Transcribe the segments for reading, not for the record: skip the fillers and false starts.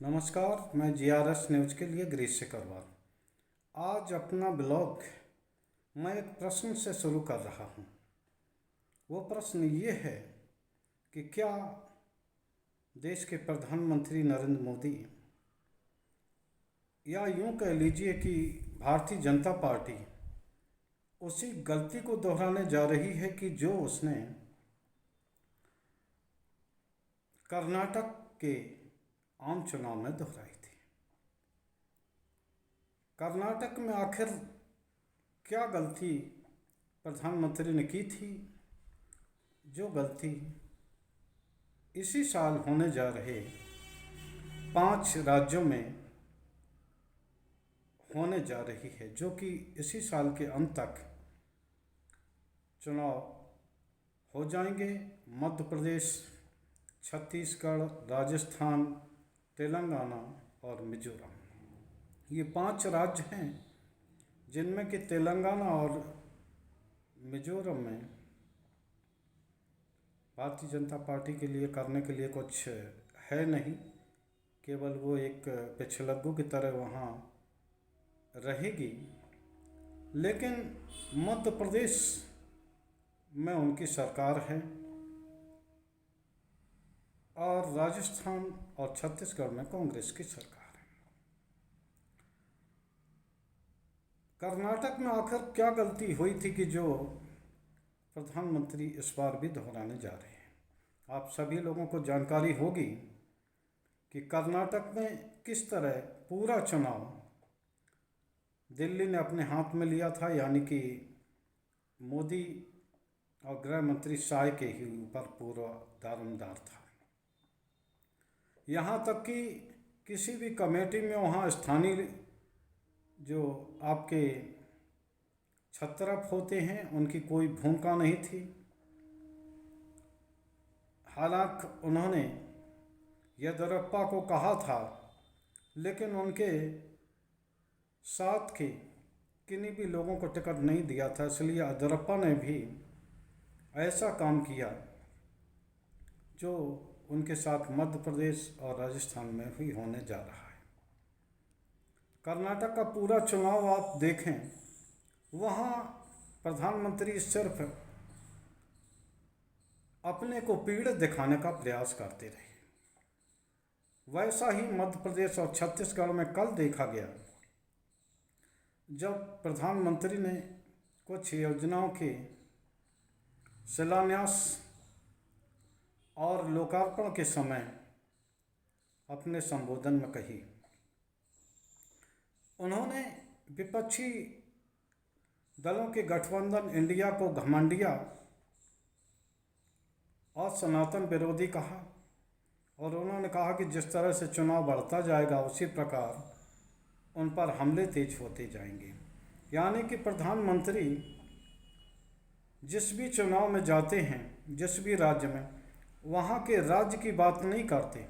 नमस्कार, मैं GRS news के लिए गिरीश सिकरवार। आज अपना ब्लॉग मैं एक प्रश्न से शुरू कर रहा हूँ। वो प्रश्न ये है कि क्या देश के प्रधानमंत्री नरेंद्र मोदी, या यूँ कह लीजिए कि भारतीय जनता पार्टी, उसी गलती को दोहराने जा रही है कि जो उसने कर्नाटक के आम चुनाव में दोहराई थी। कर्नाटक में आखिर क्या गलती प्रधानमंत्री ने की थी, जो गलती इसी साल होने जा रहे 5 राज्यों में होने जा रही है, जो कि इसी साल के अंत तक चुनाव हो जाएंगे। मध्य प्रदेश, छत्तीसगढ़, राजस्थान, तेलंगाना और मिजोरम, ये 5 राज्य हैं जिनमें कि तेलंगाना और मिजोरम में भारतीय जनता पार्टी के लिए करने के लिए कुछ है नहीं, केवल वो एक पिछलग्गू की तरह वहाँ रहेगी। लेकिन मध्य प्रदेश में उनकी सरकार है और राजस्थान और छत्तीसगढ़ में कांग्रेस की सरकार है। कर्नाटक में आखिर क्या गलती हुई थी कि जो प्रधानमंत्री इस बार भी दोहराने जा रहे हैं। आप सभी लोगों को जानकारी होगी कि कर्नाटक में किस तरह पूरा चुनाव दिल्ली ने अपने हाथ में लिया था, यानी कि मोदी और गृह मंत्री शाह के ही ऊपर पूरा दारोमदार था। यहाँ तक कि किसी भी कमेटी में वहाँ स्थानीय जो आपके छत्रप होते हैं उनकी कोई भूमिका नहीं थी। हालांकि उन्होंने येदियुरप्पा को कहा था, लेकिन उनके साथ के किन्हीं भी लोगों को टिकट नहीं दिया था, इसलिए येदियुरप्पा ने भी ऐसा काम किया जो उनके साथ मध्य प्रदेश और राजस्थान में भी होने जा रहा है। कर्नाटक का पूरा चुनाव आप देखें, वहाँ प्रधानमंत्री सिर्फ अपने को पीड़ित दिखाने का प्रयास करते रहे। वैसा ही मध्य प्रदेश और छत्तीसगढ़ में कल देखा गया, जब प्रधानमंत्री ने कुछ योजनाओं के शिलान्यास और लोकार्पण के समय अपने संबोधन में कही। उन्होंने विपक्षी दलों के गठबंधन इंडिया को घमंडिया और सनातन विरोधी कहा, और उन्होंने कहा कि जिस तरह से चुनाव बढ़ता जाएगा उसी प्रकार उन पर हमले तेज होते जाएंगे। यानी कि प्रधानमंत्री जिस भी चुनाव में जाते हैं, जिस भी राज्य में, वहाँ के राज्य की बात नहीं करते,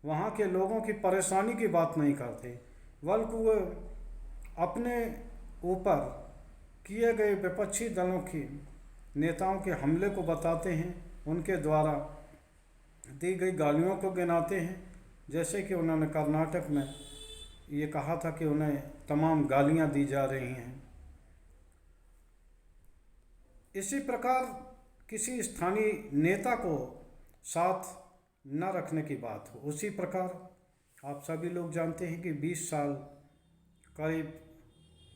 वहाँ के लोगों की परेशानी की बात नहीं करते, बल्कि वो अपने ऊपर किए गए विपक्षी दलों के नेताओं के हमले को बताते हैं, उनके द्वारा दी गई गालियों को गिनाते हैं। जैसे कि उन्होंने कर्नाटक में ये कहा था कि उन्हें तमाम गालियां दी जा रही हैं। इसी प्रकार किसी स्थानीय नेता को साथ न रखने की बात हो, उसी प्रकार आप सभी लोग जानते हैं कि 20 साल करीब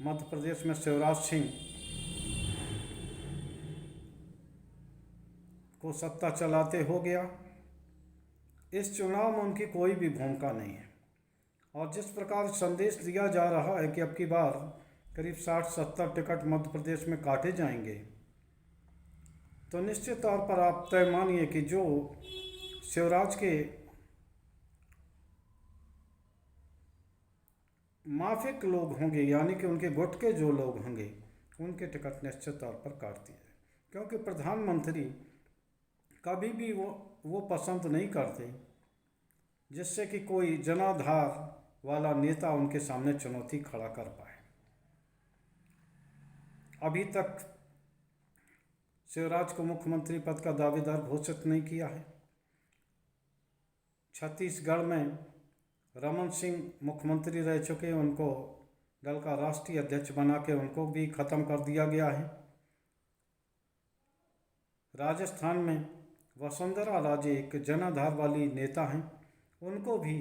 मध्य प्रदेश में शिवराज सिंह को सत्ता चलाते हो गया। इस चुनाव में उनकी कोई भी भूमिका नहीं है, और जिस प्रकार संदेश दिया जा रहा है कि अब की बार करीब 60-70 टिकट मध्य प्रदेश में काटे जाएंगे, तो निश्चित तौर पर आप तय मानिए कि जो शिवराज के माफिक लोग होंगे, यानी कि उनके गुट के जो लोग होंगे, उनके टिकट निश्चित तौर पर काट दिए जाए, क्योंकि प्रधानमंत्री कभी भी वो पसंद नहीं करते जिससे कि कोई जनाधार वाला नेता उनके सामने चुनौती खड़ा कर पाए। अभी तक शिवराज को मुख्यमंत्री पद का दावेदार घोषित नहीं किया है। छत्तीसगढ़ में रमन सिंह मुख्यमंत्री रह चुके, उनको दल का राष्ट्रीय अध्यक्ष बना के उनको भी ख़त्म कर दिया गया है। राजस्थान में वसुंधरा राजे एक जनाधार वाली नेता हैं, उनको भी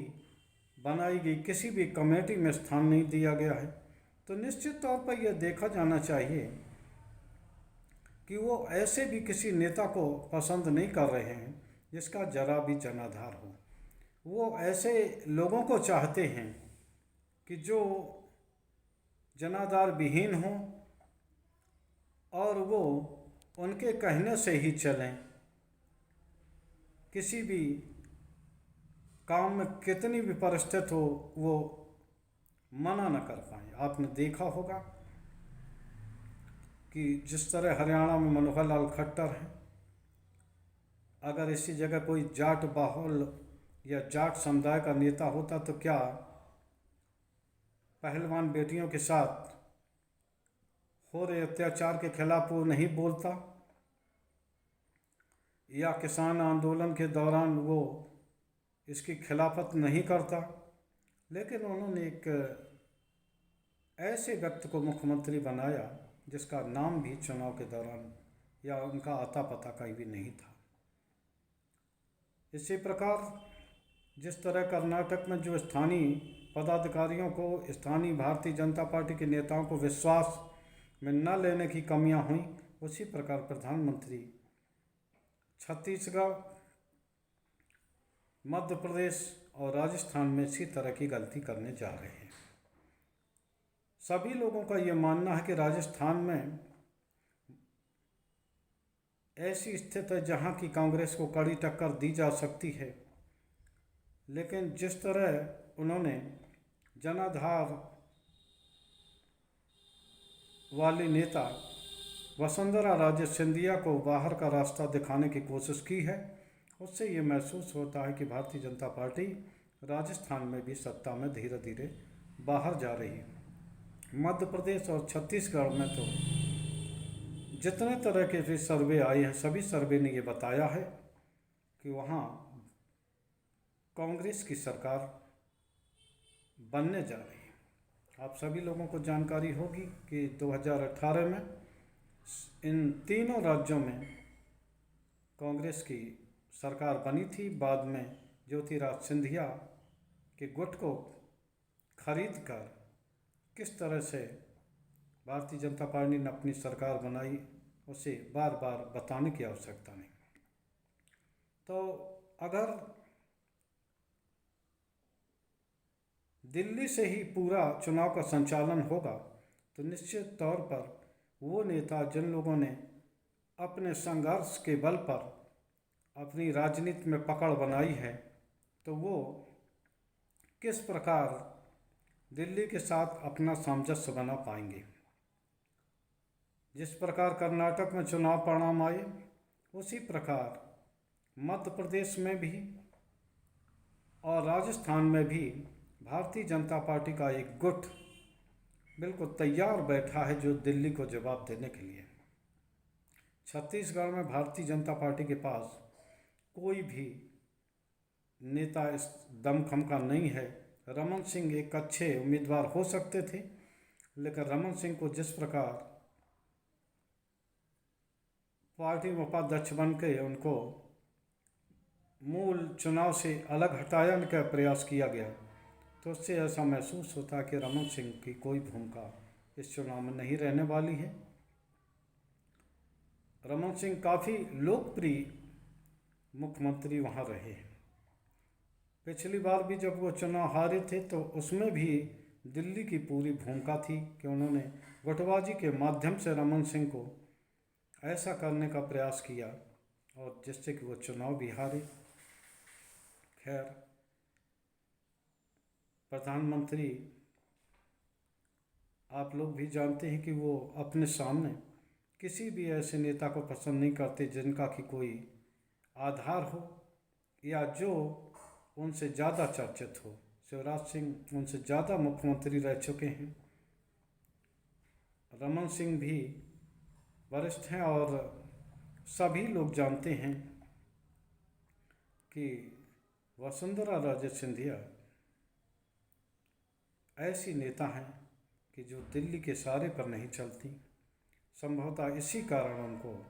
बनाई गई किसी भी कमेटी में स्थान नहीं दिया गया है। तो निश्चित तौर पर यह देखा जाना चाहिए कि वो ऐसे भी किसी नेता को पसंद नहीं कर रहे हैं जिसका जरा भी जनाधार हो। वो ऐसे लोगों को चाहते हैं कि जो जनाधार विहीन हों और वो उनके कहने से ही चलें, किसी भी काम में कितनी भी परिस्थिति हो वो मना न कर पाए। आपने देखा होगा कि जिस तरह हरियाणा में मनोहर लाल खट्टर हैं, अगर इसी जगह कोई जाट बाहुल या जाट समुदाय का नेता होता तो क्या पहलवान बेटियों के साथ हो रहे अत्याचार के खिलाफ वो नहीं बोलता, या किसान आंदोलन के दौरान वो इसकी खिलाफत नहीं करता। लेकिन उन्होंने एक ऐसे व्यक्ति को मुख्यमंत्री बनाया जिसका नाम भी चुनाव के दौरान या उनका आता पता कहीं भी नहीं था। इसी प्रकार जिस तरह कर्नाटक में जो स्थानीय पदाधिकारियों को, स्थानीय भारतीय जनता पार्टी के नेताओं को विश्वास में न लेने की कमियां हुई, उसी प्रकार प्रधानमंत्री छत्तीसगढ़, मध्य प्रदेश और राजस्थान में इसी तरह की गलती करने जा रहे हैं। सभी लोगों का ये मानना है कि राजस्थान में ऐसी स्थिति है जहाँ की कांग्रेस को कड़ी टक्कर दी जा सकती है, लेकिन जिस तरह उन्होंने जनाधार वाली नेता वसुंधरा राजे सिंधिया को बाहर का रास्ता दिखाने की कोशिश की है, उससे ये महसूस होता है कि भारतीय जनता पार्टी राजस्थान में भी सत्ता में धीरे धीरे बाहर जा रही है। मध्य प्रदेश और छत्तीसगढ़ में तो जितने तरह के भी सर्वे आए हैं, सभी सर्वे ने ये बताया है कि वहाँ कांग्रेस की सरकार बनने जा रही है। आप सभी लोगों को जानकारी होगी कि 2018 में इन तीनों राज्यों में कांग्रेस की सरकार बनी थी। बाद में ज्योतिराज सिंधिया के गुट को खरीद कर किस तरह से भारतीय जनता पार्टी ने अपनी सरकार बनाई, उसे बार बार बताने की आवश्यकता नहीं। तो अगर दिल्ली से ही पूरा चुनाव का संचालन होगा तो निश्चित तौर पर वो नेता जिन लोगों ने अपने संघर्ष के बल पर अपनी राजनीति में पकड़ बनाई है, तो वो किस प्रकार दिल्ली के साथ अपना सामंजस्य बना पाएंगे। जिस प्रकार कर्नाटक में चुनाव परिणाम आए, उसी प्रकार मध्य प्रदेश में भी और राजस्थान में भी भारतीय जनता पार्टी का एक गुट बिल्कुल तैयार बैठा है जो दिल्ली को जवाब देने के लिए। छत्तीसगढ़ में भारतीय जनता पार्टी के पास कोई भी नेता इस दमखम का नहीं है। रमन सिंह एक अच्छे उम्मीदवार हो सकते थे, लेकिन रमन सिंह को जिस प्रकार पार्टी उपाध्यक्ष बन के उनको मूल चुनाव से अलग हटाने का प्रयास किया गया, तो उससे ऐसा महसूस होता है कि रमन सिंह की कोई भूमिका इस चुनाव में नहीं रहने वाली है। रमन सिंह काफ़ी लोकप्रिय मुख्यमंत्री वहाँ रहे हैं। पिछली बार भी जब वो चुनाव हारे थे तो उसमें भी दिल्ली की पूरी भूमिका थी कि उन्होंने गुटबाजी के माध्यम से रमन सिंह को ऐसा करने का प्रयास किया और जिससे कि वो चुनाव भी हारे। खैर, प्रधानमंत्री आप लोग भी जानते हैं कि वो अपने सामने किसी भी ऐसे नेता को पसंद नहीं करते जिनका कि कोई आधार हो या जो उनसे ज़्यादा चर्चित हो। शिवराज सिंह उनसे ज़्यादा मुख्यमंत्री रह चुके हैं, रमन सिंह भी वरिष्ठ हैं और सभी लोग जानते हैं कि वसुंधरा राजे सिंधिया ऐसी नेता हैं कि जो दिल्ली के इशारे पर नहीं चलती। संभवतः इसी कारण उनको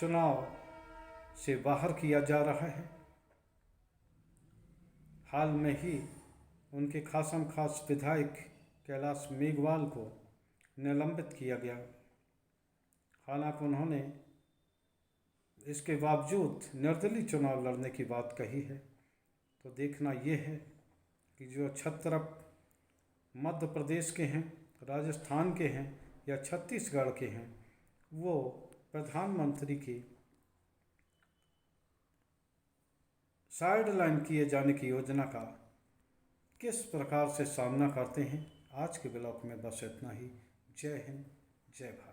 चुनाव से बाहर किया जा रहा है। हाल में ही उनके खासम खास विधायक कैलाश मेघवाल को निलंबित किया गया। हालांकि उन्होंने इसके बावजूद निर्दलीय चुनाव लड़ने की बात कही है। तो देखना ये है कि जो छत्रप मध्य प्रदेश के हैं, राजस्थान के हैं या छत्तीसगढ़ के हैं, वो प्रधानमंत्री की साइडलाइन किए जाने की योजना का किस प्रकार से सामना करते हैं। आज के ब्लॉग में बस इतना ही। जय हिंद, जय भारत।